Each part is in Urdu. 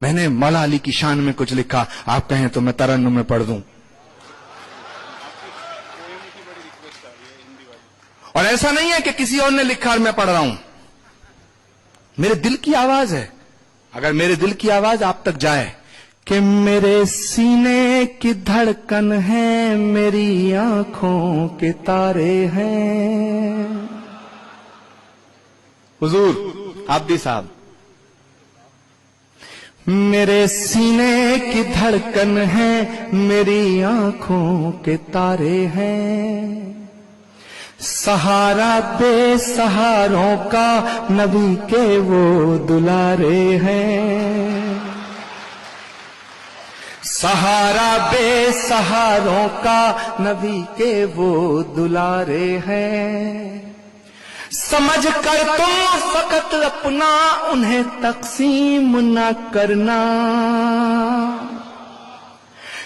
میں نے مولا علی کی شان میں کچھ لکھا، آپ کہیں تو میں ترنم میں پڑھ دوں. اور ایسا نہیں ہے کہ کسی اور نے لکھا اور میں پڑھ رہا ہوں، میرے دل کی آواز ہے. اگر میرے دل کی آواز آپ تک جائے کہ میرے سینے کی دھڑکن ہے، میری آنکھوں کے تارے ہیں. حضور عابدی صاحب، میرے سینے کی دھڑکن ہے، میری آنکھوں کے تارے ہیں. سہارا بے سہاروں کا نبی کے وہ دلارے ہیں. سہارا بے سہاروں کا نبی کے وہ دلارے ہیں. سمجھ کر تم فقط اپنا انہیں تقسیم نہ کرنا،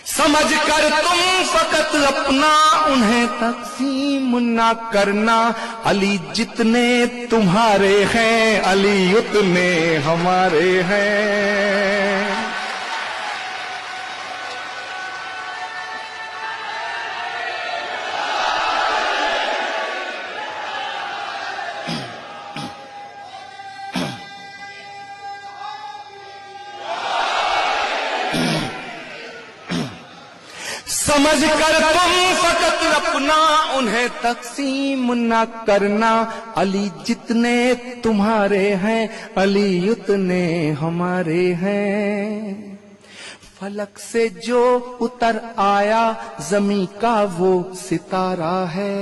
سمجھ کر تم فقط اپنا انہیں تقسیم نہ کرنا. علی جتنے تمہارے ہیں، علی اتنے ہمارے ہیں. سمجھ کر تم فقط اپنا انہیں تقسیم نہ کرنا. علی جتنے تمہارے ہیں، علی اتنے ہمارے ہیں. فلک سے جو اتر آیا زمیں کا وہ ستارہ ہے.